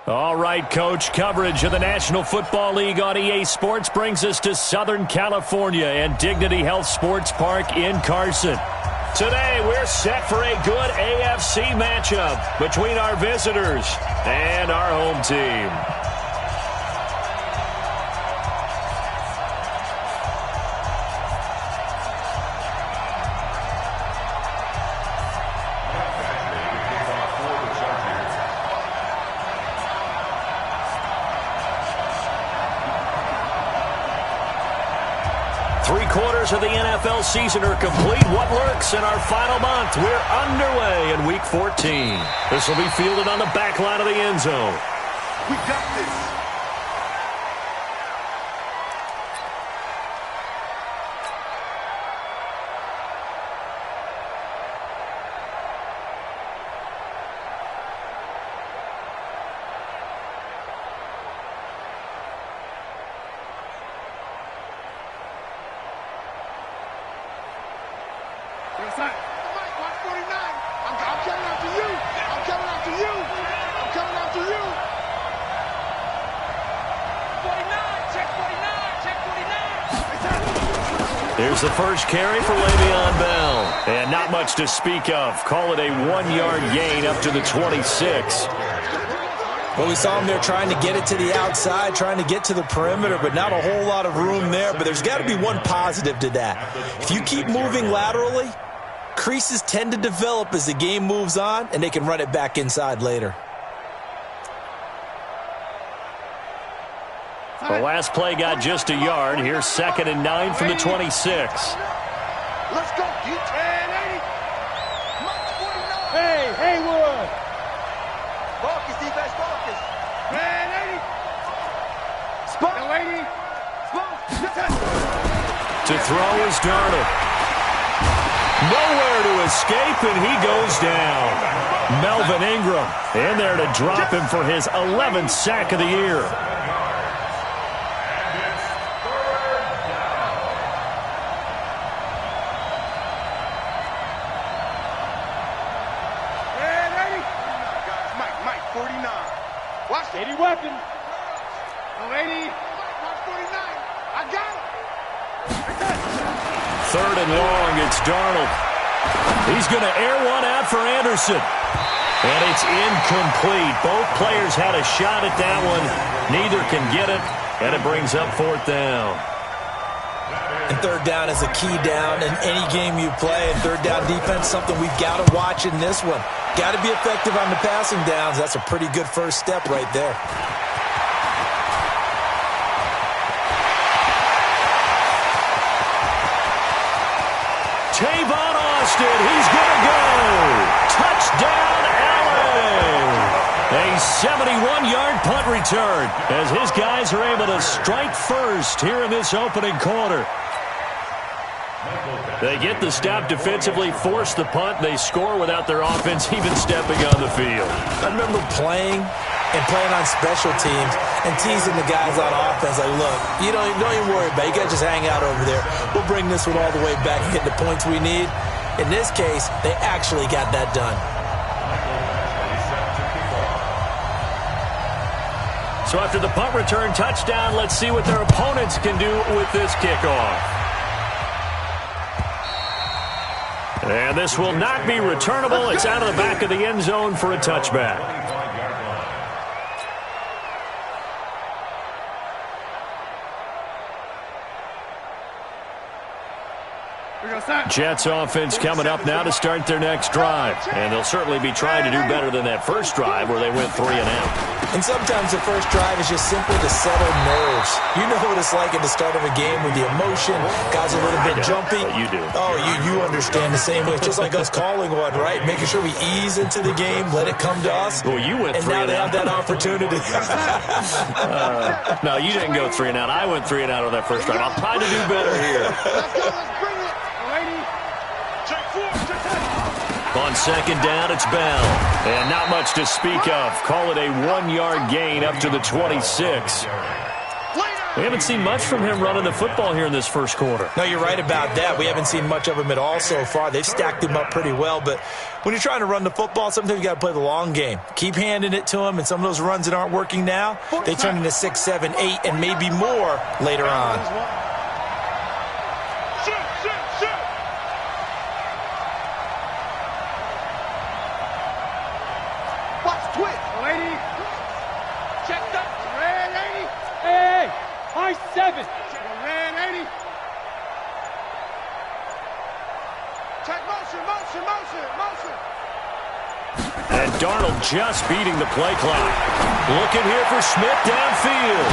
All right, Coach, coverage of the National Football League on EA Sports brings us to Southern California and Dignity Health Sports Park in Carson. Today, we're set for a good AFC matchup between our visitors and our home team. Three-quarters of the NFL season are complete. What lurks in our final month? We're underway in Week 14. This will be fielded on the back line of the end zone. We got this. Here's the first carry for Le'Veon Bell. And not much to speak of. Call it a 1-yard gain up to the 26. Well, we saw him there trying to get it to the outside, trying to get to the perimeter, but not a whole lot of room there. But there's got to be one positive to that. If you keep moving laterally, creases tend to develop as the game moves on, and they can run it back inside later. The last play got just a yard. Here's 2nd and 9 from the 26. Let's go. Hey, Haywood. Focus, defense, focus. Man, 80. Spot. No, 80. To throw is Darnold. Nowhere to escape, and he goes down. Melvin Ingram in there to drop him for his 11th sack of the year. Weapon. Oh, 80. 49. I got it. 3rd and long. It's Darnold. He's going to air one out for Anderson. And it's incomplete. Both players had a shot at that one. Neither can get it. And it brings up 4th down. And 3rd down is a key down in any game you play. And 3rd down defense, something we've got to watch in this one. Got to be effective on the passing downs. That's a pretty good first step right there. Tavon Austin, he's going to go. Touchdown, LA. A 71-yard punt return as his guys are able to strike first here in this opening quarter. They get the stop defensively, force the punt, they score without their offense even stepping on the field. I remember playing on special teams and teasing the guys on offense like, look, don't even worry about it. You guys just hang out over there. We'll bring this one all the way back and get the points we need. In this case, they actually got that done. So after the punt return touchdown, let's see what their opponents can do with this kickoff. And this will not be returnable. It's out of the back of the end zone for a touchback. Jets offense coming up now to start their next drive. And they'll certainly be trying to do better than that first drive where they went 3 and out. And sometimes the first drive is just simply to settle nerves. You know what it's like at the start of a game with the emotion. Guys a little bit jumpy. You do. Oh, you understand the same way. Just like us calling one, right? Making sure we ease into the game, let it come to us. Well, you went 3 and out. And now they have that opportunity. No, you didn't go 3 and out. I went 3 and out on that first drive. I'll try to do better here. Let's go. Let's bring it. On 2nd down, it's Bell. And not much to speak of. Call it a 1-yard gain up to the 26. Later. We haven't seen much from him running the football here in this first quarter. No, you're right about that. We haven't seen much of him at all so far. They've stacked him up pretty well, but when you're trying to run the football, sometimes you got to play the long game. Keep handing it to him, and some of those runs that aren't working now, they turn into 6, 7, 8, and maybe more later on. Watch twitch. Lady. Check that. Red 80. Hey, high 7. Red 80. Check motion, motion, motion, motion. And Darnold just beating the play clock. Looking here for Smith downfield.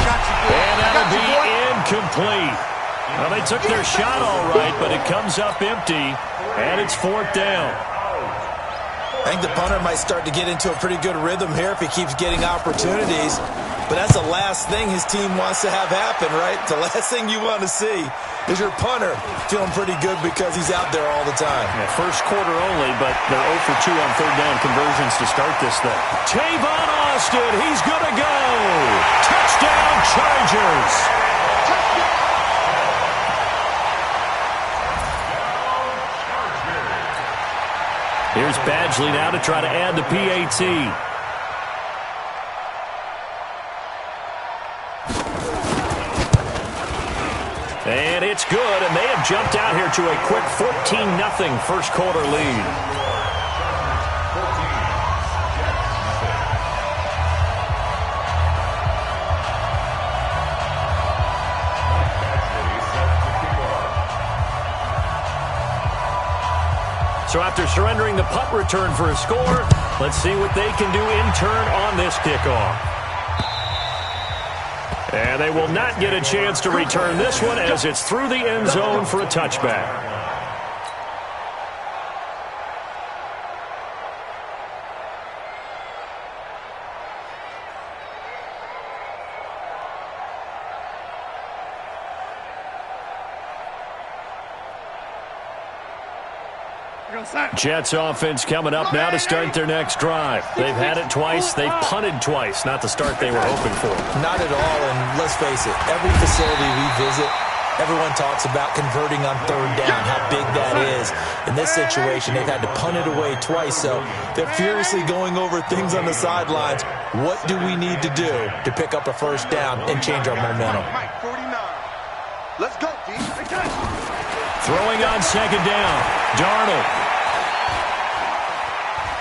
And that'll be incomplete. Well, they took their shot all right, but it comes up empty, and it's 4th down. I think the punter might start to get into a pretty good rhythm here if he keeps getting opportunities. But that's the last thing his team wants to have happen, right? The last thing you want to see is your punter feeling pretty good because he's out there all the time. Yeah, first quarter only, but they're 0 for 2 on 3rd down conversions to start this thing. Tavon Austin, he's going to go. Touchdown, Chargers. Here's Badgley now to try to add the PAT. And it's good, and they have jumped out here to a quick 14-0 first quarter lead. So after surrendering the punt return for a score, let's see what they can do in turn on this kickoff. And they will not get a chance to return this one as it's through the end zone for a touchback. Jets offense coming up now to start their next drive. They've had it twice. They've punted twice. Not the start they were hoping for. Not at all, and let's face it, every facility we visit, everyone talks about converting on 3rd down, how big that is. In this situation, they've had to punt it away twice, so they're furiously going over things on the sidelines. What do we need to do to pick up a 1st down and change our momentum? Let's go, D. Throwing on 2nd down. Darnold.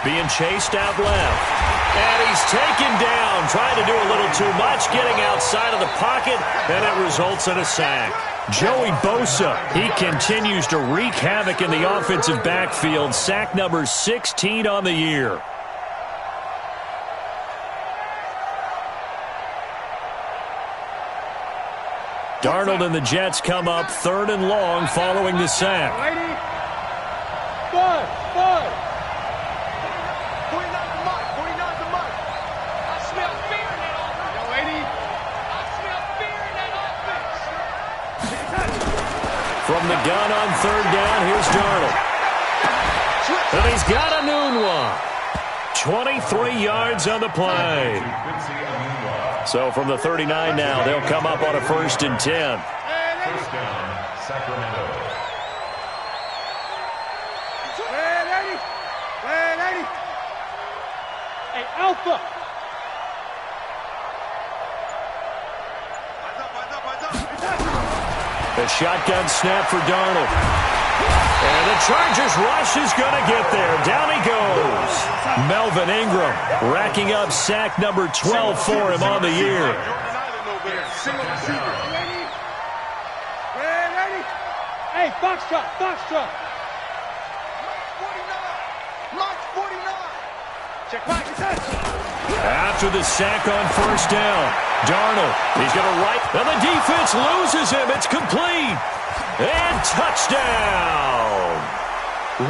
Being chased out left. And he's taken down. Trying to do a little too much. Getting outside of the pocket. And it results in a sack. Joey Bosa. He continues to wreak havoc in the offensive backfield. Sack number 16 on the year. Darnold and the Jets come up 3rd and long following the sack. From the gun on 3rd down, here's Darnold. And he's got a noon one. 23 yards on the play. So from the 39 now, they'll come up on a 1st and 10. First down, Sacramento. Red 80. Hey, Alpha. The shotgun snap for Darnold. And the Chargers rush is going to get there. Down he goes. Melvin Ingram racking up sack number 12 for him on the year. Hey, Foxtrot, Foxtrot. Mark 49. Check back, After the sack on 1st down, Darnold, he's going to right, and the defense loses him. It's complete. And touchdown.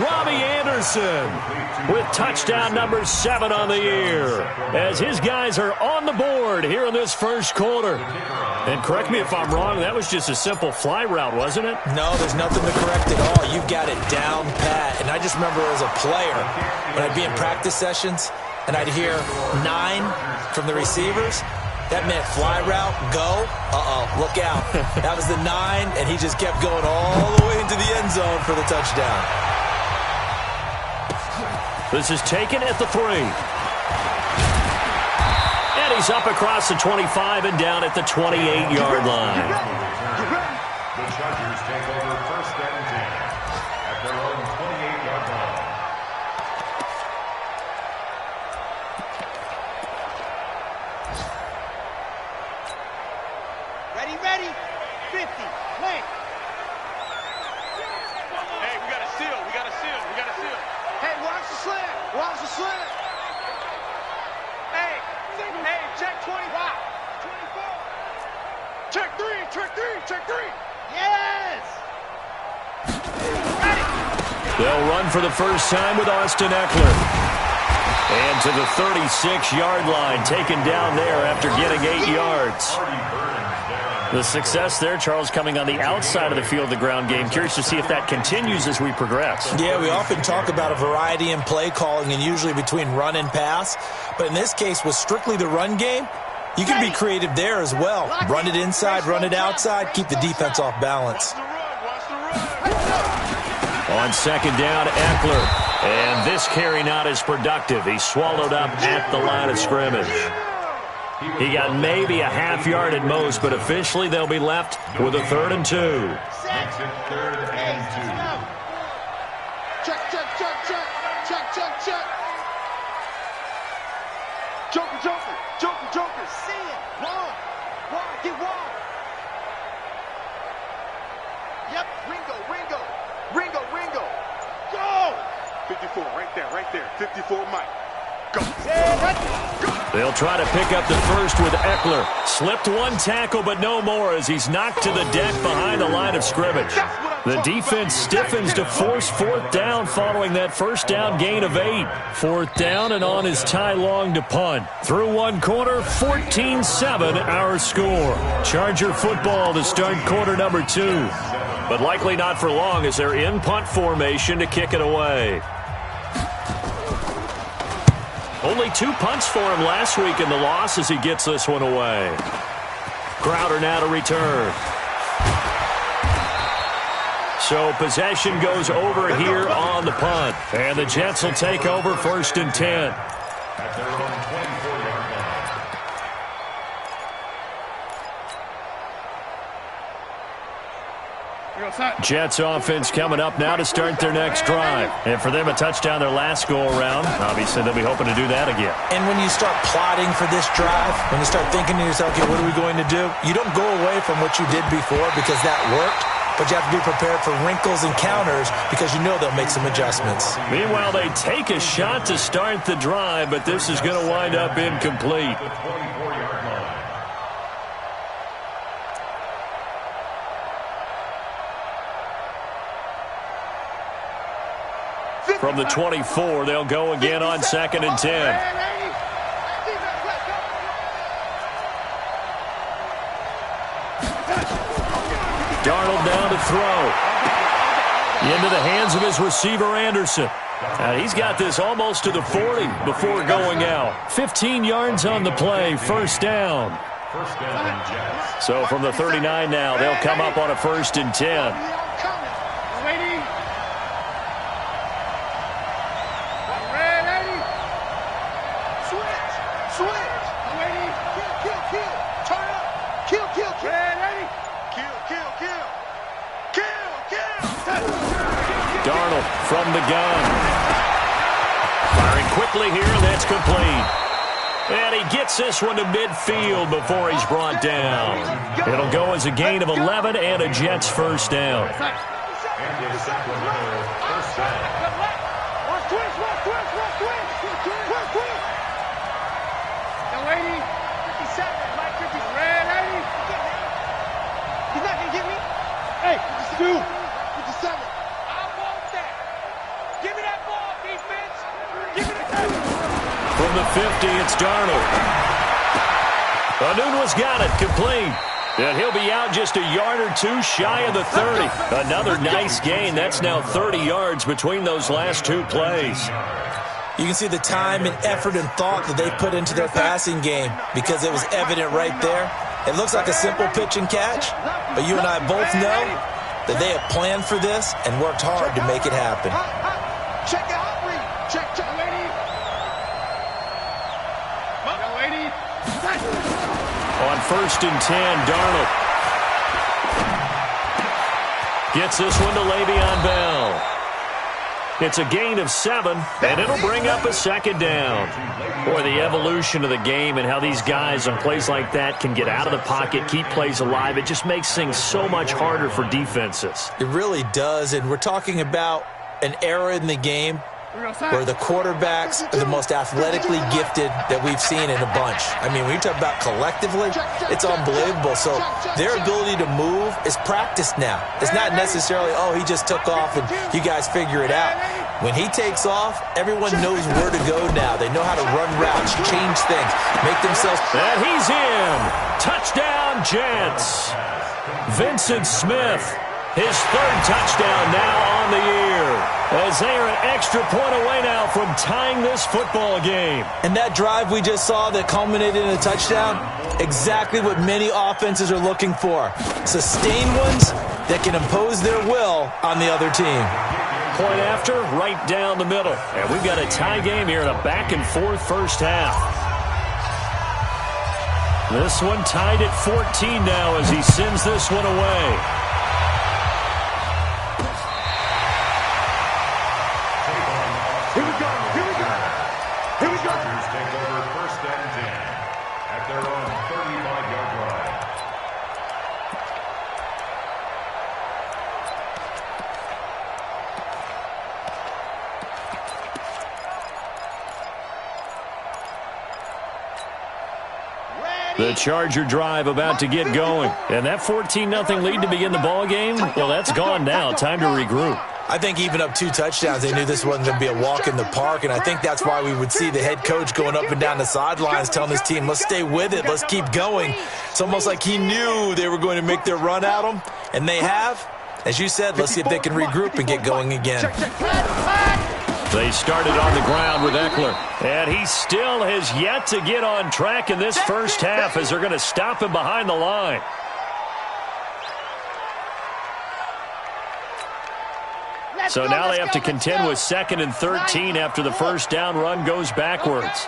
Robbie Anderson with touchdown number 7 on the year as his guys are on the board here in this first quarter. And correct me if I'm wrong, that was just a simple fly route, wasn't it? No, there's nothing to correct at all. You've got it down pat. And I just remember as a player, when I'd be in practice sessions and I'd hear 9 from the receivers, That meant fly route, go. Look out. That was the 9, and he just kept going all the way into the end zone for the touchdown. This is taken at the 3. And he's up across the 25 and down at the 28-yard line. The Chargers take over 1st and 10 at their own 28-yard line. Ready, 50, play. Hey, we got a seal. Hey, watch the slant. Hey, check 20. Wow. 24. Check 3. Yes. Ready. They'll run for the first time with Austin Eckler. And to the 36-yard line, taken down there after getting 8 yards. The success there, Charles, coming on the outside of the field, the ground game. Curious to see if that continues as we progress. Yeah, we often talk about a variety in play calling and usually between run and pass. But in this case, with strictly the run game, you can be creative there as well. Run it inside, run it outside, keep the defense off balance. On second down, Eckler. And this carry not as productive. He swallowed up at the line of scrimmage. He got maybe a half yard at most, but officially they'll be left with a 3rd and 2. Makes it 3rd and 2. Check. Joker. See it. Wide. Get wide. Yep. Ringo. Go. 54, right there. 54, Mike. Go. They'll try to pick up the first with Eckler. Slipped one tackle, but no more as he's knocked to the deck behind the line of scrimmage. The defense stiffens to force 4th down following that first down gain of 8. 4th down and on is Ty Long to punt. Through one quarter, 14-7 our score. Charger football to start quarter number 2. But likely not for long as they're in punt formation to kick it away. Only 2 punts for him last week in the loss as he gets this one away. Crowder now to return. So possession goes over here on the punt. And the Jets will take over 1st and 10. At their own 24-yard line. Jets offense coming up now to start their next drive. And for them, a touchdown their last go-around. Obviously, they'll be hoping to do that again. And when you start plotting for this drive, when you start thinking to yourself, okay, what are we going to do? You don't go away from what you did before because that worked, but you have to be prepared for wrinkles and counters because you know they'll make some adjustments. Meanwhile, they take a shot to start the drive, but this is going to wind up incomplete. The 24-yard line. From the 24, they'll go again on 2nd and 10. Darnold down to throw. Into the hands of his receiver, Anderson. He's got this almost to the 40 before going out. 15 yards on the play, 1st down. First down, Jets. So from the 39 now, they'll come up on a 1st and 10. Darnold from the gun. Firing quickly here, and that's complete. And he gets this one to midfield before he's brought down. It'll go as a gain of 11 and a Jets 1st down. And a Sacramento 1st down. He's not going to get me. Hey, 52. 57. From the 50, it's Darnold. Anunwa's got it, complete. And he'll be out just a yard or 2 shy of the 30. Another nice gain. That's now 30 yards between those last 2 plays. You can see the time and effort and thought that they put into their passing game because it was evident right there. It looks like a simple pitch and catch, but you and I both know that they have planned for this and worked hard to make it happen. Check out, read. Check, lady. Lady. On 1st and 10, Darnold gets this one to Le'Veon Bell. It's a gain of 7, and it'll bring up a 2nd down. Boy, the evolution of the game and how these guys on plays like that can get out of the pocket, keep plays alive, it just makes things so much harder for defenses. It really does, and we're talking about an era in the game where the quarterbacks are the most athletically gifted that we've seen in a bunch. I mean, when you talk about collectively, it's unbelievable. So their ability to move is practiced now. It's not necessarily, oh, he just took off and you guys figure it out. When he takes off, everyone knows where to go now. They know how to run routes, change things, make themselves... And he's in. Touchdown, Jets. Vincent Smith, his 3rd touchdown now on the year, as they are an extra point away now from tying this football game. And that drive we just saw that culminated in a touchdown, exactly what many offenses are looking for. Sustained ones that can impose their will on the other team. Point after, right down the middle. And we've got a tie game here in a back-and-forth first half. This one tied at 14 now as he sends this one away. Chargers take over 1st and 10 at their own 35-yard line. The Charger drive about to get going. And that 14-0 lead to begin the ball game, well, that's gone now. Time to regroup. I think even up 2 touchdowns, they knew this wasn't going to be a walk in the park, and I think that's why we would see the head coach going up and down the sidelines telling his team, let's stay with it, let's keep going. It's almost like he knew they were going to make their run at him, and they have. As you said, let's see if they can regroup and get going again. They started on the ground with Eckler, and he still has yet to get on track in this first half as they're going to stop him behind the line. So now they have to contend with 2nd and 13 after the first down run goes backwards.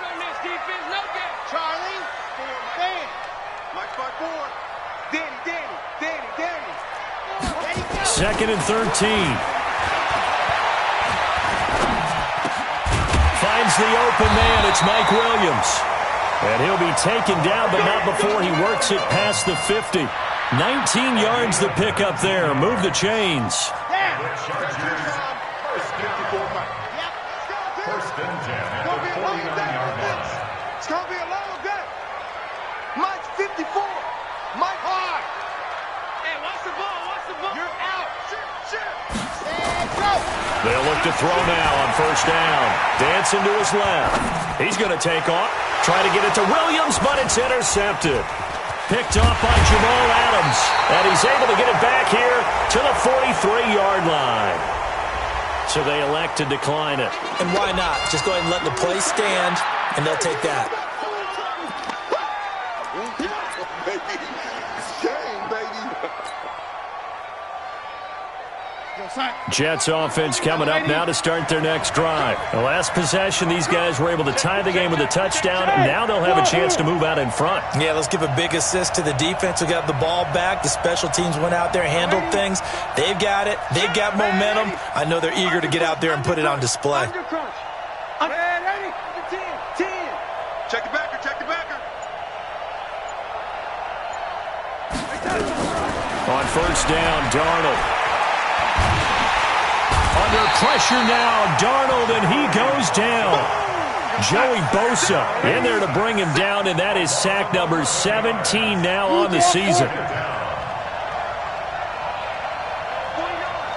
Second and 13. Finds the open man. It's Mike Williams. And he'll be taken down, but not before he works it past the 50. 19 yards the pickup there. Move the chains. First and 10 at the 49-yard line. It's going to be a long day. Mike's 54. Mike hard. Hey, watch the ball. Watch the ball. You're out. Shit. They'll look to throw now on first down. Dancing to his left. He's going to take off. Try to get it to Williams, but it's intercepted. Picked off by Jamal Adams. And he's able to get it back here to the 43-yard line. So they elect to decline it. And why not? Just go ahead and let the play stand, and they'll take that. Jets offense coming up now to start their next drive. The last possession, these guys were able to tie the game with a touchdown. Now they'll have a chance to move out in front. Yeah, let's give a big assist to the defense who got the ball back. The special teams went out there, handled things. They've got it. They've got momentum. I know they're eager to get out there and put it on display. Ready? 10. Check the backer. On first down, Darnold. Under pressure now, Darnold, and he goes down. Joey Bosa in there to bring him down, and that is sack number 17 now on the season. 49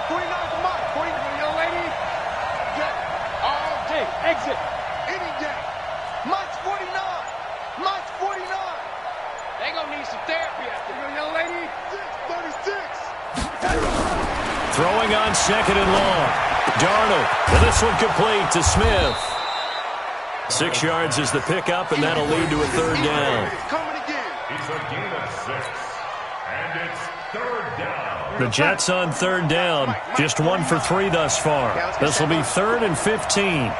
for Mike. 49, young lady. Get all day. Exit. Any day. Mike's 49. Mike's 49. They gonna need some therapy after you, young lady. 36. Throwing on second and long. Darnold, and this one complete to Smith. 6 yards is the pickup, and that'll lead to a third down. Coming again. It's a gain of 6. And it's third down. The Jets on third down. Just 1 for 3 thus far. This will be 3rd and 15.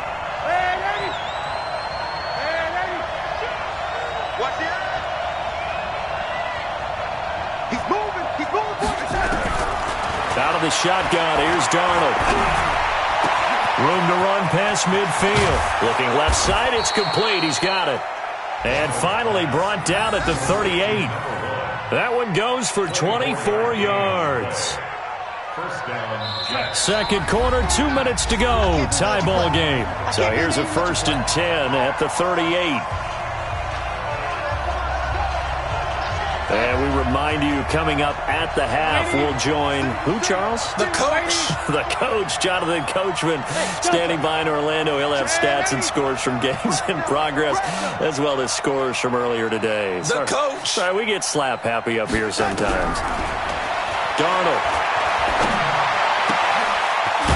Out of the shotgun, here's Darnold. Room to run past midfield. Looking left side, it's complete. He's got it. And finally brought down at the 38. That one goes for 24 yards. First down, Jets. Second quarter, 2 minutes to go. Tie ball game. So here's a 1st and 10 at the 38. And we remind you, coming up at the half, we'll join who, Charles? The coach. The coach, Jonathan Coachman, standing by in Orlando. He'll have stats and scores from games in progress, as well as scores from earlier today. The coach. Sorry, we get slap happy up here sometimes. Darnold.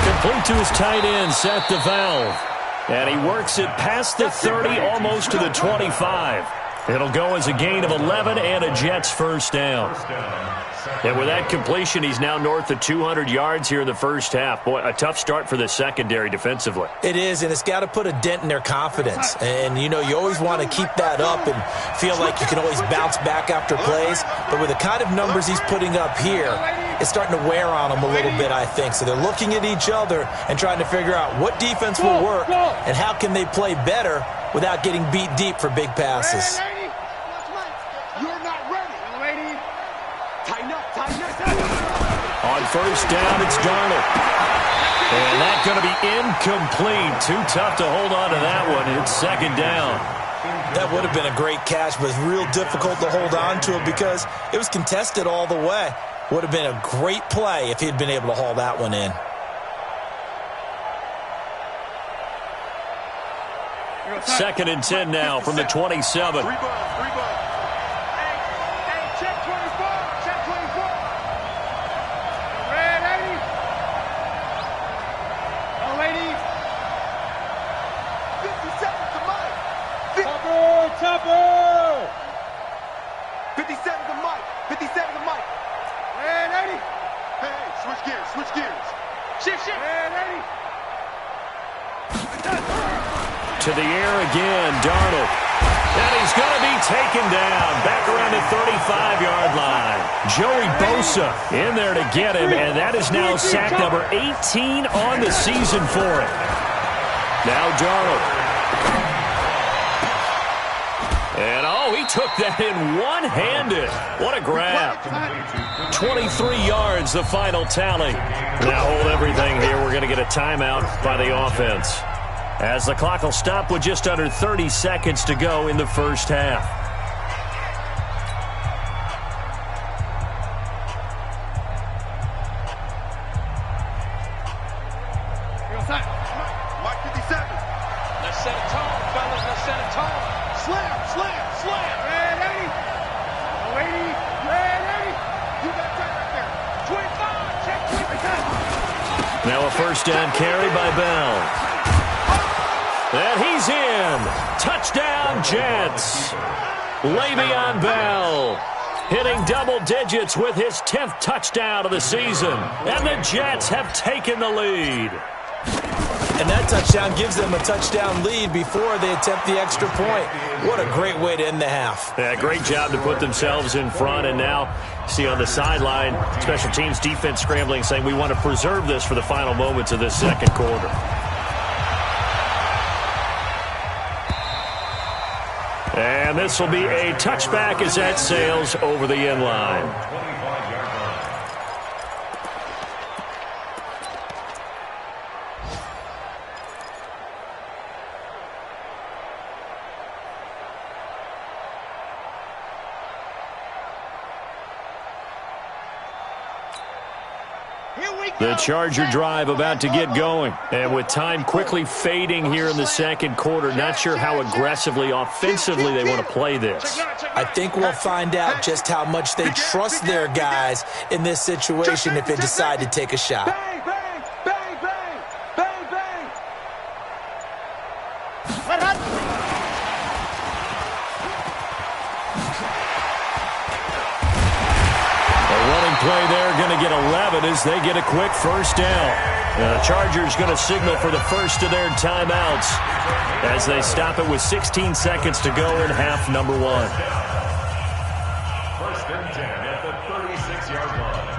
Complete to his tight end, Seth DeValve. And he works it past the 30, almost to the 25. It'll go as a gain of 11 and a Jets first down. And with that completion, he's now north of 200 yards here in the first half. Boy, a tough start for the secondary defensively. It is, and it's got to put a dent in their confidence. And, you know, you always want to keep that up and feel like you can always bounce back after plays. But with the kind of numbers he's putting up here, it's starting to wear on them a little bit, I think. So they're looking at each other and trying to figure out what defense will work and how can they play better without getting beat deep for big passes. On first down, it's Darnold. And that's going to be incomplete. Too tough to hold on to that one. It's second down. That would have been a great catch, but it's real difficult to hold on to it because it was contested all the way. Would have been a great play if he had been able to haul that one in. Second and 10 now from the 27. To the air again, Darnold. And he's going to be taken down back around the 35-yard line. Joey Bosa in there to get him, and that is now sack number 18 on the season for him. Now Darnold. And, oh, he took that in one-handed. What a grab. 23 yards, the final tally. Now hold everything here. We're going to get a timeout by the offense, as the clock will stop with just under 30 seconds to go in the first half. Mike 57. Let's set a tone, fellas. Let's set a tone. Slam, slam, slam. Red 80. Oh, 80. Red 80. You got that right there. 25. Check 25. Now a first down carry by Bell. And he's in. Touchdown, Jets. Le'Veon Bell hitting double digits with his 10th touchdown of the season. And the Jets have taken the lead. And that touchdown gives them a touchdown lead before they attempt the extra point. What a great way to end the half. Yeah, great job to put themselves in front. And now, see on the sideline, special teams defense scrambling, saying we want to preserve this for the final moments of this second quarter. And this will be a touchback as that sails over the end line. The Charger drive about to get going. And with time quickly fading here in the second quarter, not sure how aggressively, offensively they want to play this. I think we'll find out just how much they trust their guys in this situation if they decide to take a shot. Bang, bang, bang, bang, bang, bang. play there going to get 11 as they get a quick first down. The Chargers going to signal for the first of their timeouts as they stop it with 16 seconds to go in half number 1. First and 10 at the 36-yard line.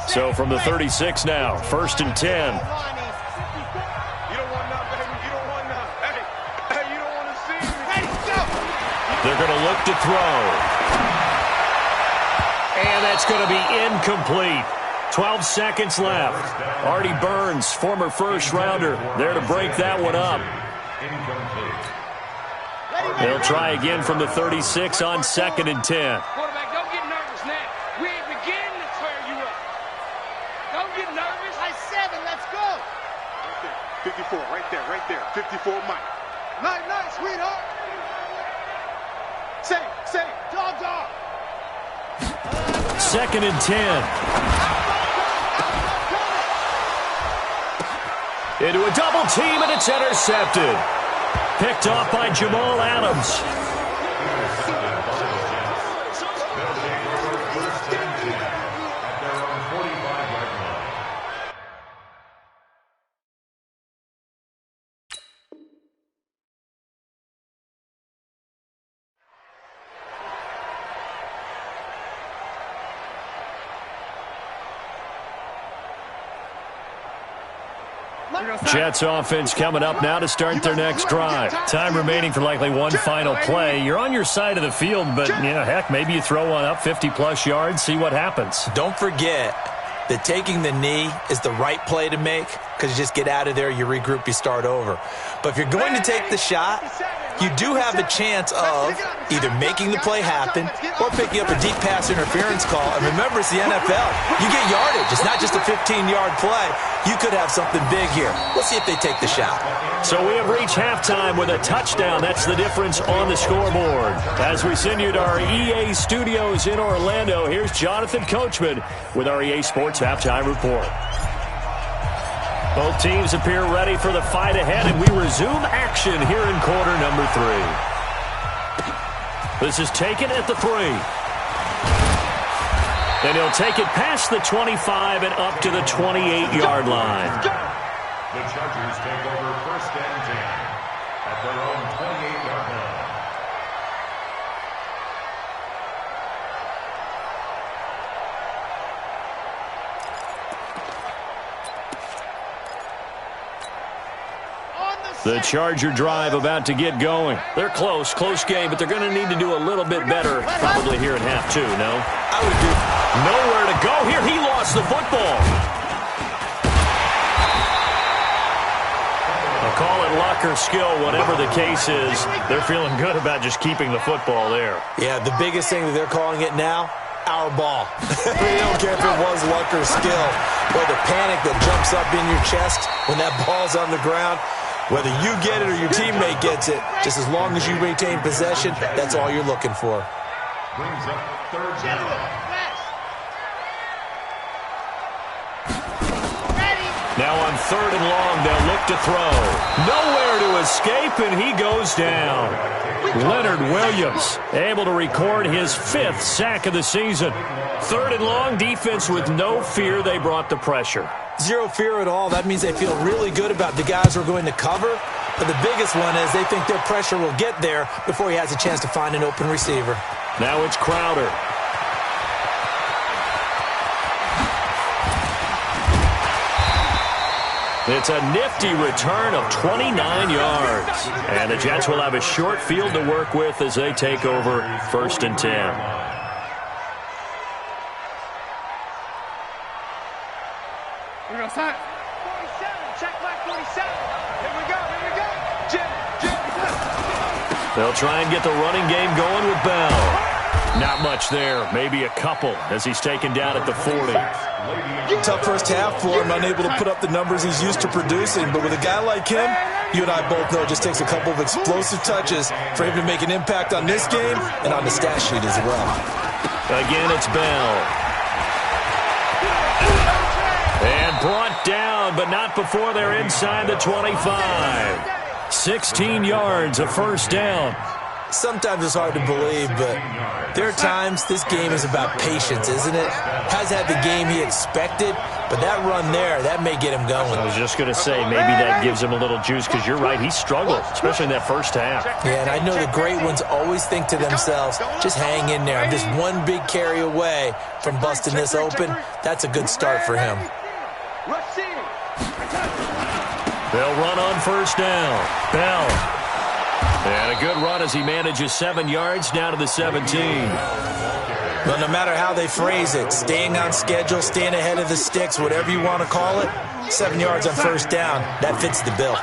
So from the 36 now, first and 10. You don't want none, baby. You don't want none. Hey, you don't want to see me. Hey, go! They're going to look to throw. And that's going to be incomplete. 12 seconds left. Artie Burns, former first-rounder, there to break that one up. They'll try again from the 36 on second and 10. Quarterback, don't get nervous now. We ain't beginning to tear you up. Don't get nervous. High 7, let's go. Right there. 54, right there. 54, Mike. Nice, sweetheart. Say, dog. Second and 10. Into a double team, and it's intercepted. Picked off by Jamal Adams. Jets offense coming up now to start their next drive. Time remaining for likely one final play. You're on your side of the field, but, heck, maybe you throw one up 50-plus yards, see what happens. Don't forget that taking the knee is the right play to make because you just get out of there, you regroup, you start over. But if you're going to take the shot, you do have a chance of either making the play happen or picking up a deep pass interference call. And remember, it's the NFL. You get yardage. It's not just a 15-yard play. You could have something big here. We'll see if they take the shot. So we have reached halftime with a touchdown. That's the difference on the scoreboard. As we send you to our EA studios in Orlando, here's Jonathan Coachman with our EA Sports Halftime Report. Both teams appear ready for the fight ahead, and we resume action here in quarter number 3. This is taken at the 3. And he'll take it past the 25 and up to the 28-yard line. The Chargers take over first and 10 at their own 28-yard line. The Charger drive about to get going. They're close game, but they're going to need to do a little bit better probably here in half 2, no? I would agree. Nowhere to go here. He lost the football. I'll call it luck or skill, whatever the case is. They're feeling good about just keeping the football there. Yeah, the biggest thing that they're calling it now, our ball. They don't care if it was luck or skill, or the panic that jumps up in your chest when that ball's on the ground. Whether you get it or your teammate gets it, just as long as you retain possession, that's all you're looking for. Brings up third down. Now on third and long, they'll look to throw. Nowhere to escape, and he goes down. Leonard Williams able to record his 5th sack of the season. Third and long, defense with no fear. They brought the pressure. Zero fear at all. That means they feel really good about the guys who are going to cover. But the biggest one is they think their pressure will get there before he has a chance to find an open receiver. Now it's Crowder. It's a nifty return of 29 yards. And the Jets will have a short field to work with as they take over first and 10. Here we go, son. 47. Check my 47. Here we go. Jim. They'll try and get the running game going with Bell. Not much there. Maybe a couple as he's taken down at the 40. Tough first half for him, unable to put up the numbers he's used to producing. But with a guy like him, you and I both know it just takes a couple of explosive touches for him to make an impact on this game and on the stat sheet as well. Again, it's Bell. And brought down, but not before they're inside the 25. 16 yards, a first down. Sometimes it's hard to believe, but there are times this game is about patience, isn't it? Has had the game he expected, but that run there, that may get him going. I was just going to say, maybe that gives him a little juice, because you're right, he struggled, especially in that first half. Yeah, and I know the great ones always think to themselves, just hang in there. I'm just one big carry away from busting this open. That's a good start for him. They'll run on first down. Bell. And a good run as he manages 7 yards down to the 17. Well, no matter how they phrase it, staying on schedule, staying ahead of the sticks, whatever you want to call it, 7 yards on first down, that fits the bill.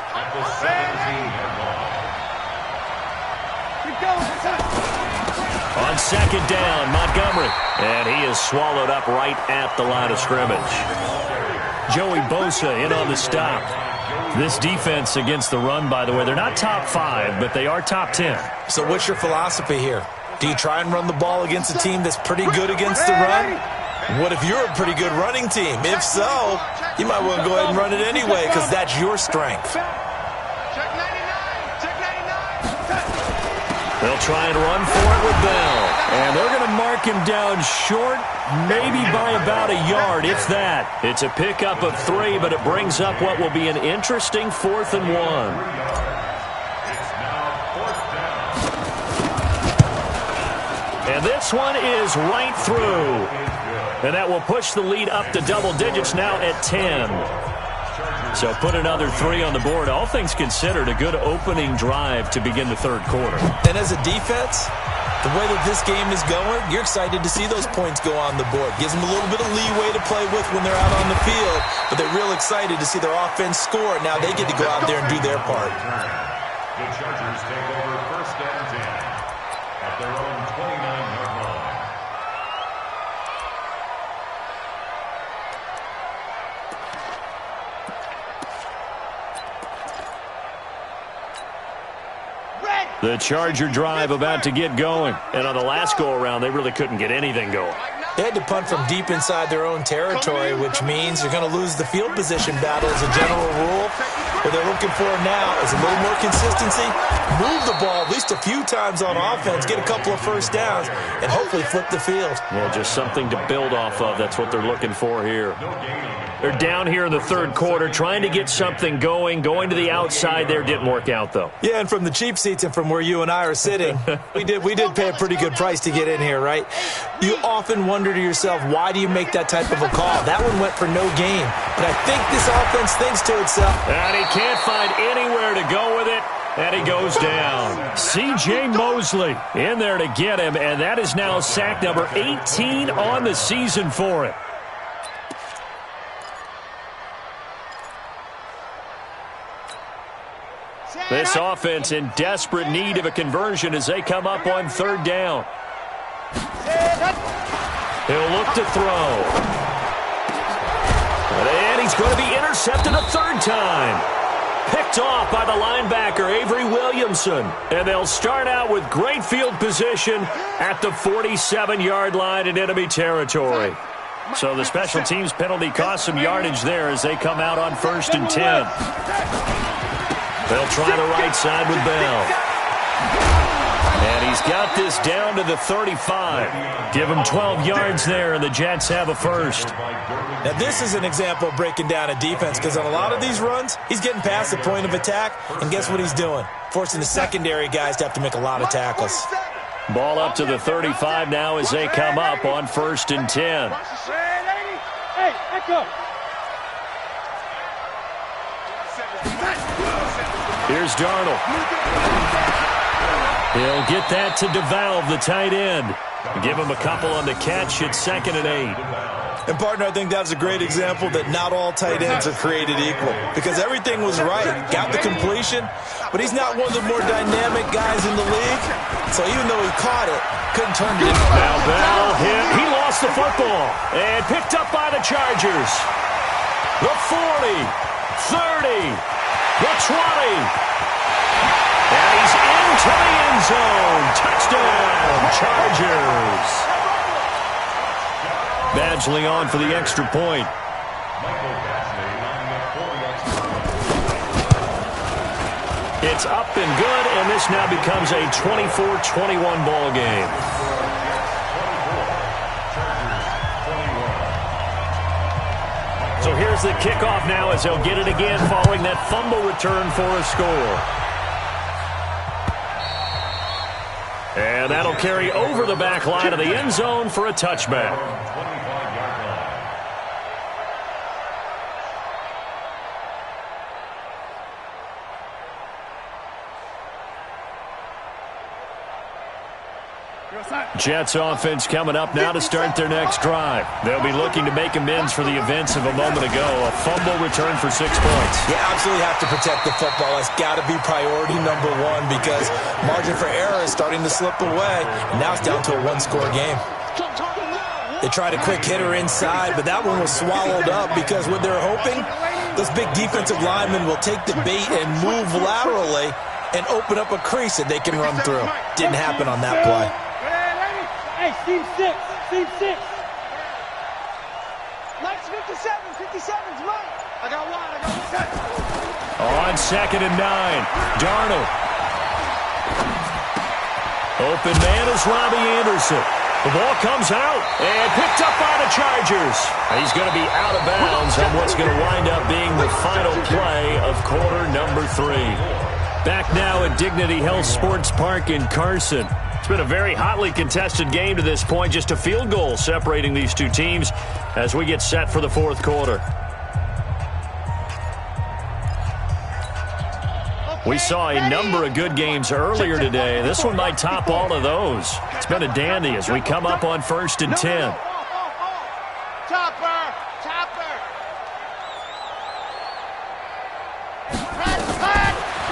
On second down, Montgomery. And he is swallowed up right at the line of scrimmage. Joey Bosa in on the stop. This defense against the run, by the way, they're not top 5, but they are top 10. So what's your philosophy here? Do you try and run the ball against a team that's pretty good against the run? What if you're a pretty good running team? If so, you might want to go ahead and run it anyway, because that's your strength. They'll try and run for it with Bell. And they're going to mark him down short, maybe by about a yard, if that. It's a pickup of 3, but it brings up what will be an interesting 4th and 1. And this one is right through. And that will push the lead up to double digits now at 10. So put another 3 on the board. All things considered, a good opening drive to begin the third quarter. And as a defense, the way that this game is going, you're excited to see those points go on the board. Gives them a little bit of leeway to play with when they're out on the field, but they're real excited to see their offense score. Now they get to go out there and do their part. The Chargers take over first and 10 at their own 29-yard line. The Charger drive about to get going. And on the last go-around, they really couldn't get anything going. They had to punt from deep inside their own territory, which means they're going to lose the field position battle as a general rule. What they're looking for now is a little more consistency, move the ball at least a few times on offense, get a couple of first downs, and hopefully flip the field. Well, just something to build off of. That's what they're looking for here. They're down here in the third quarter, trying to get something going. Going to the outside there didn't work out, though. Yeah, and from the cheap seats and from where you and I are sitting, we did pay a pretty good price to get in here, right? You often wonder to yourself, why do you make that type of a call? That one went for no gain. But I think this offense thinks to itself. And he can't find anywhere to go with it. And he goes down. C.J. Mosley in there to get him, and that is now sack number 18 on the season for him. This offense in desperate need of a conversion as they come up on third down. He'll look to throw. And he's going to be intercepted a third time. Picked off by the linebacker, Avery Williamson. And they'll start out with great field position at the 47-yard line in enemy territory. So the special teams penalty cost some yardage there as they come out on 1st and 10. They'll try the right side with Bell. And he's got this down to the 35. Give him 12 yards there, and the Jets have a first. Now, this is an example of breaking down a defense, because on a lot of these runs, he's getting past the point of attack, and guess what he's doing? Forcing the secondary guys to have to make a lot of tackles. Ball up to the 35 now as they come up on 1st and 10. Hey, echo. Here's Darnold. He'll get that to DeValve, the tight end. Give him a couple on the catch at 2nd and 8. And, partner, I think that was a great example that not all tight ends are created equal, because everything was right. Got the completion, but he's not one of the more dynamic guys in the league. So even though he caught it, couldn't turn it into. Now Bell hit. He lost the football and picked up by the Chargers. The 40, 30. The 20. And he's into the end zone. Touchdown, Chargers. Badgley on for the extra point. Michael Badgley on the It's up and good, and this now becomes a 24-21 ball game. So here's the kickoff now as they'll get it again following that fumble return for a score. And that'll carry over the back line of the end zone for a touchback. Jets offense coming up now to start their next drive. They'll be looking to make amends for the events of a moment ago. A fumble return for 6 points. You absolutely have to protect the football. That's got to be priority number one because margin for error is starting to slip away. And now it's down to a one-score game. They tried a quick hitter inside, but that one was swallowed up because what they're hoping, those big defensive linemen will take the bait and move laterally and open up a crease that they can run through. Didn't happen on that play. Hey, Team 6, Team 6. Mike's 57, 57's Mike. I got one. On 2nd and 9, Darnold. Open man is Robbie Anderson. The ball comes out and picked up by the Chargers. He's going to be out of bounds on what's going to wind up being the final play of quarter number 3. Back now at Dignity Health Sports Park in Carson. It's been a very hotly contested game to this point. Just a field goal separating these two teams as we get set for the fourth quarter. We saw a number of good games earlier today. This one might top all of those. It's been a dandy as we come up on 1st and 10.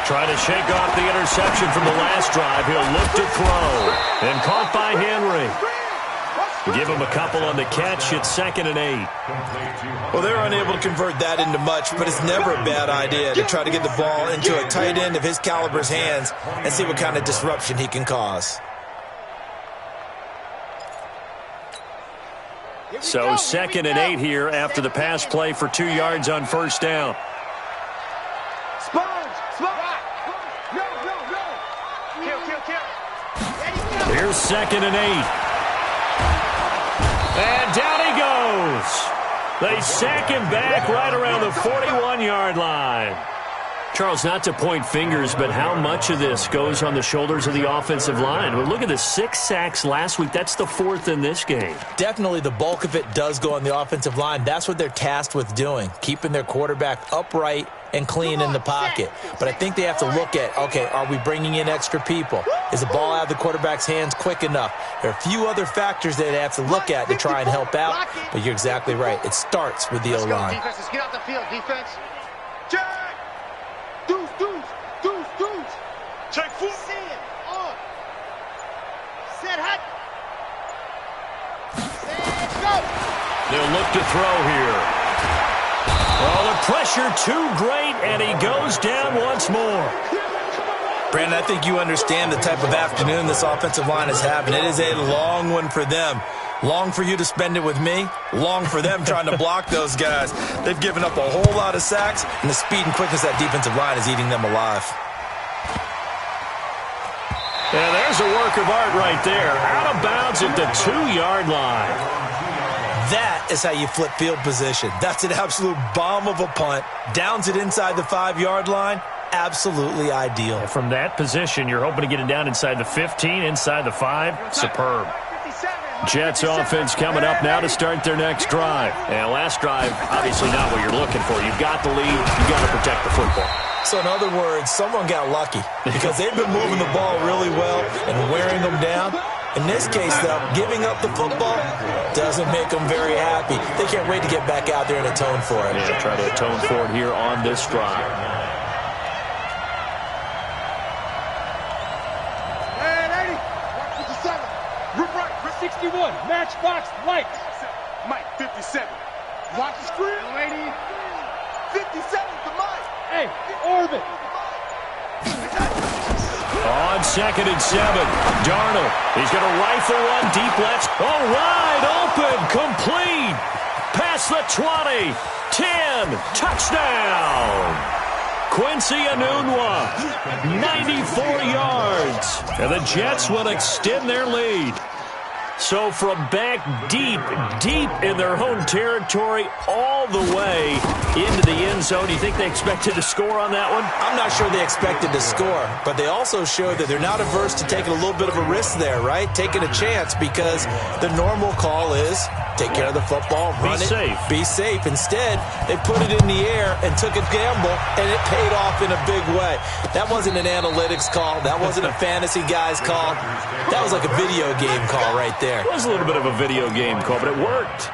Trying to shake off the interception from the last drive. He'll look to throw. And caught by Henry. Give him a couple on the catch. It's 2nd and 8. Well, they're unable to convert that into much, but it's never a bad idea to try to get the ball into a tight end of his caliber's hands and see what kind of disruption he can cause. So 2nd and 8 here after the pass play for 2 yards on 1st down. Here's 2nd and 8. And down he goes. They sack him back right around the 41-yard line. Charles, not to point fingers, but how much of this goes on the shoulders of the offensive line? Well, look at the 6 sacks last week. That's the 4th in this game. Definitely the bulk of it does go on the offensive line. That's what they're tasked with doing, keeping their quarterback upright and clean in the pocket. But I think they have to look at, okay, are we bringing in extra people? Is the ball out of the quarterback's hands quick enough? There are a few other factors that they have to look at to try and help out, but you're exactly right. It starts with the O-line. Defense, let's get out the field. Defense. Deuce. Check 4. Set hot. Set go. They'll look to throw here. Oh, the pressure too great, and he goes down once more. Brandon, I think you understand the type of afternoon this offensive line is having. It is a long one for them. Long for you to spend it with me. Long for them trying to block those guys. They've given up a whole lot of sacks, and the speed and quickness of that defensive line is eating them alive. And there's a work of art right there. Out of bounds at the 2-yard line. That is how you flip field position. That's an absolute bomb of a punt. Downs it inside the 5-yard line. Absolutely ideal. From that position, you're hoping to get it down inside the 15, inside the 5. Superb. Jets offense coming up now to start their next drive. And last drive, obviously not what you're looking for. You've got the lead. You've got to protect the football. So in other words, someone got lucky because they've been moving the ball really well and wearing them down. In this case, though, giving up the football doesn't make them very happy. They can't wait to get back out there and atone for it. Yeah, try to atone for it here on this drive. Hey, 57. Rip right, 61. Matchbox Mike. Mike, 57. Watch the screen. Lady. 57 to Mike. Hey, Orbit. On 2nd and 7, Darnold. He's going to rifle one deep left. Oh, wide open, complete. Past the 20, 10, touchdown. Quincy Enunwa, 94 yards. And the Jets will extend their lead. So from back deep in their own territory all the way into the end zone, you think they expected to score on that one? I'm not sure they expected to score, but they also showed that they're not averse to taking a little bit of a risk there, right? Taking a chance, because the normal call is take care of the football, run it, be safe. Instead, they put it in the air and took a gamble, and it paid off in a big way. That wasn't an analytics call. That wasn't a fantasy guy's call. That was like a video game call right there. It was a little bit of a video game call, but it worked.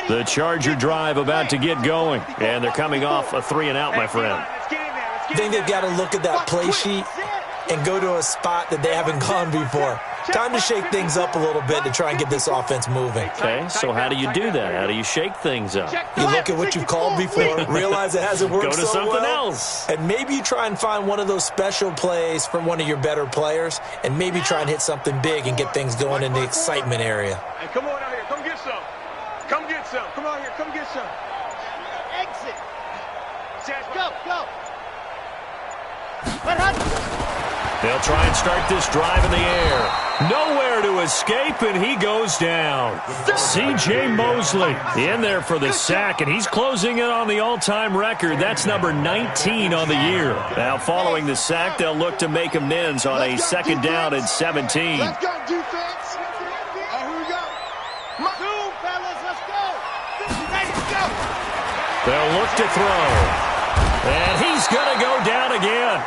The Charger drive about to get going, and they're coming off a 3-and-out, my friend. I think they've got to look at that play sheet and go to a spot that they haven't gone before. Time to shake things up a little bit to try and get this offense moving. Okay, so how do you do that? How do you shake things up? You look at what you've called before, realize it hasn't worked so well. Go to something else. And maybe you try and find one of those special plays from one of your better players, and maybe try and hit something big and get things going in the excitement area. Hey, come on out here. Come get some. Come get some. Come on here. Come get some. Exit. Go. They'll try and start this drive in the air. Nowhere to escape, and he goes down. C.J. Mosley in there for the sack, and he's closing in on the all-time record. That's number 19 on the year. Now, following the sack, they'll look to make amends on a second down and 17. Let's go, defense. Here we go. Move, fellas. Let's go. Ready to go. They'll look to throw. And he's going to go down again.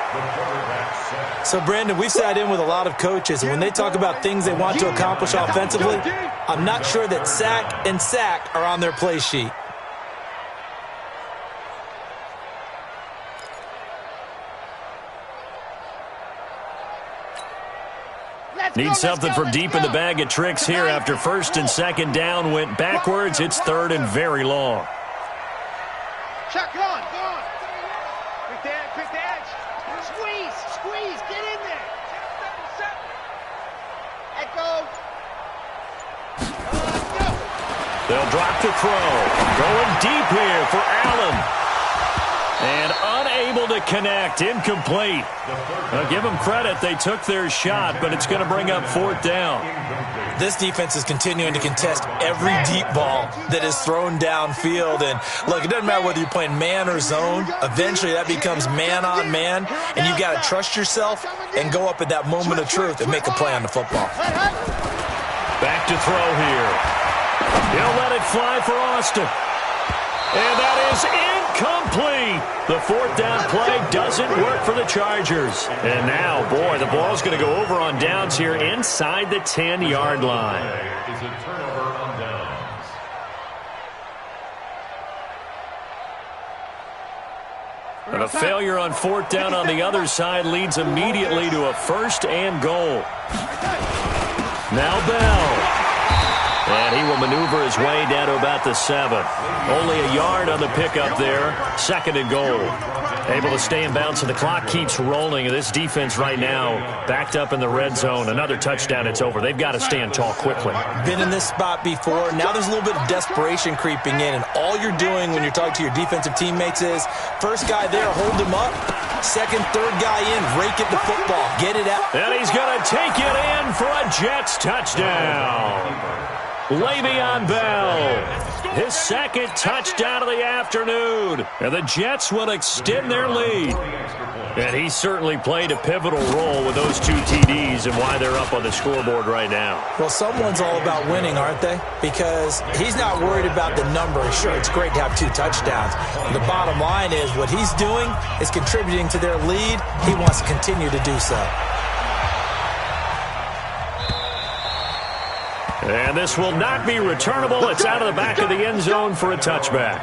So, Brandon, we've sat in with a lot of coaches, and when they talk about things they want to accomplish offensively, I'm not sure that sack and sack are on their play sheet. Need something from deep in the bag of tricks here after first and second down went backwards. It's third and very long. Chuck, go on. Quick the edge. Squeeze, get in there. Echo. Let's go. They'll drop the throw. Going deep here for Allen. And unable to connect. Incomplete. Now, give them credit. They took their shot, but it's going to bring up fourth down. This defense is continuing to contest every deep ball that is thrown downfield. And, look, it doesn't matter whether you're playing man or zone. Eventually, that becomes man-on-man, and you've got to trust yourself and go up at that moment of truth and make a play on the football. Back to throw here. He'll let it fly for Austin. And that is incomplete. The fourth down play doesn't work for the Chargers. And now, boy, the ball's going to go over on downs here inside the 10-yard line. Is a turnover on downs. And a failure on fourth down on the other side leads immediately to a first and goal. Now Bell. And he will maneuver his way down to about the 7. Only a yard on the pickup there. Second and goal. Able to stay in bounds, and the clock keeps rolling. And this defense right now backed up in the red zone. Another touchdown, it's over. They've got to stand tall quickly. Been in this spot before. Now there's a little bit of desperation creeping in. And all you're doing when you're talking to your defensive teammates is, first guy there, hold him up. Second, third guy in, rake at the football. Get it out. And he's going to take it in for a Jets touchdown. Le'Veon Bell, his second touchdown of the afternoon. And the Jets will extend their lead. And he certainly played a pivotal role with those two TDs and why they're up on the scoreboard right now. Well, someone's all about winning, aren't they? Because he's not worried about the number. Sure, it's great to have 2 touchdowns. The bottom line is what he's doing is contributing to their lead. He wants to continue to do so. And this will not be returnable. It's out of the back of the end zone for a touchback.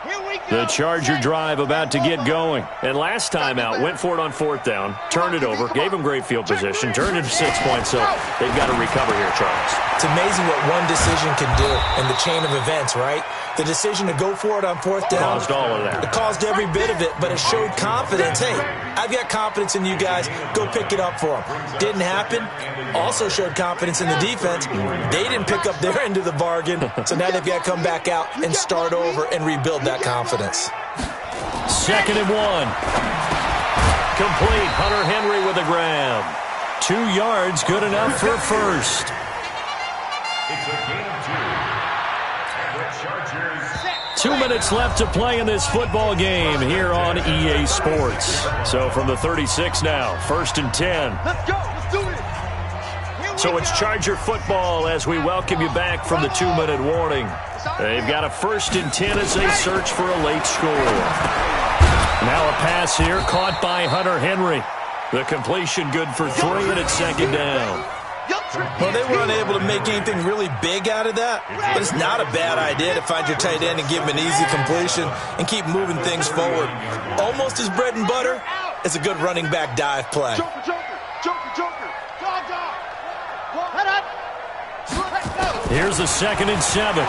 Here we The Charger drive about to get going. And last time out, went for it on 4th down, turned it over, gave them great field position, turned it to 6 points, so they've got to recover here, Charles. It's amazing what one decision can do in the chain of events, right? The decision to go for it on 4th down. Caused all of that. It caused every bit of it, but it showed confidence. Hey, I've got confidence in you guys. Go pick it up for them. Didn't happen. Also showed confidence in the defense. They didn't pick up their end of the bargain, so now they've got to come back out and start over and rebuild that confidence. 2nd and 1. Complete. Hunter Henry with a grab. 2 yards, good enough for a first. It's a gain of 2. And the Chargers. 2 minutes left to play in this football game here on EA Sports. So from the 36 now, 1st and 10. Let's go. Let's do it. So it's Charger football as we welcome you back from the 2-minute warning. They've got a 1st and 10 as they search for a late score. Now a pass here caught by Hunter Henry. The completion good for 3, and it's 2nd down. Well, they were unable to make anything really big out of that, but it's not a bad idea to find your tight end and give him an easy completion and keep moving things forward. Almost as bread and butter as a good running back dive play. Joker. Dog. Head up. Here's the 2nd and 7.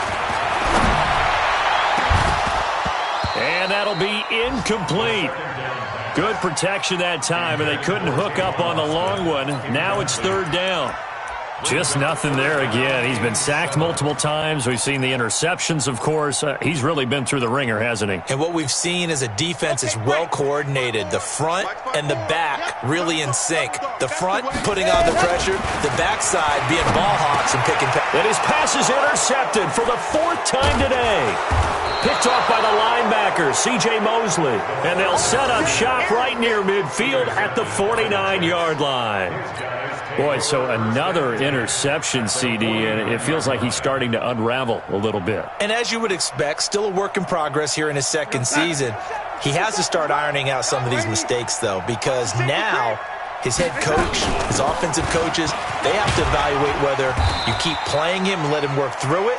And that'll be incomplete. Good protection that time, and they couldn't hook up on the long one. Now it's 3rd down. Just nothing there again. He's been sacked multiple times. We've seen the interceptions, of course. He's really been through the ringer, hasn't he? And what we've seen is a defense is well coordinated. The front and the back really in sync. The front putting on the pressure, the backside being ball hawks and picking. And his pass is intercepted for the 4th time today. Picked off by the linebacker, C.J. Mosley. And they'll set up shop right near midfield at the 49-yard line. Boy, so another interception, CD, and it feels like he's starting to unravel a little bit. And as you would expect, still a work in progress here in his 2nd season. He has to start ironing out some of these mistakes, though, because now his head coach, his offensive coaches, they have to evaluate whether you keep playing him and let him work through it,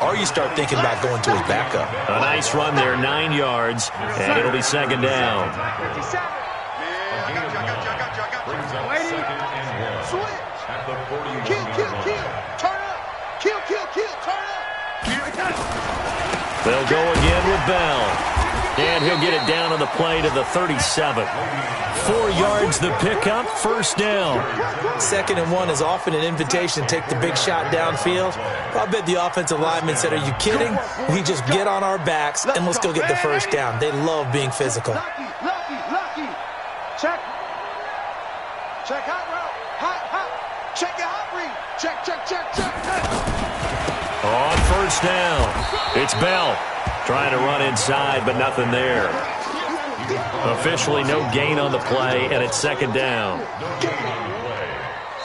or you start thinking about going to his backup. A nice run there, 9 yards, and it'll be 2nd down. They'll go again with Bell. And he'll get it down on the play to the 37. 4 yards the pickup, 1st down. 2nd and 1 is often an invitation to take the big shot downfield. I bet the offensive lineman said, are you kidding? We just get on our backs and let's go get the 1st down. They love being physical. Lucky. Check hot route. Hot. Check your hot read. Check. On 1st down, it's Bell trying to run inside, but nothing there. Officially no gain on the play, and it's 2nd down.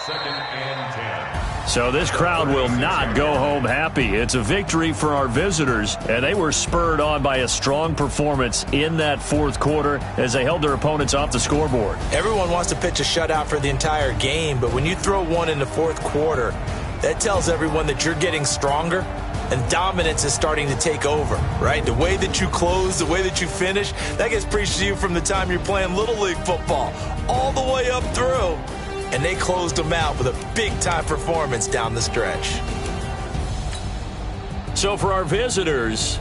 2nd and 10. So this crowd will not go home happy. It's a victory for our visitors, and they were spurred on by a strong performance in that 4th quarter as they held their opponents off the scoreboard. Everyone wants to pitch a shutout for the entire game, but when you throw one in the 4th quarter, that tells everyone that you're getting stronger and dominance is starting to take over, right? The way that you close, the way that you finish, that gets preached to you from the time you're playing Little League football all the way up through. And they closed them out with a big-time performance down the stretch. So for our visitors,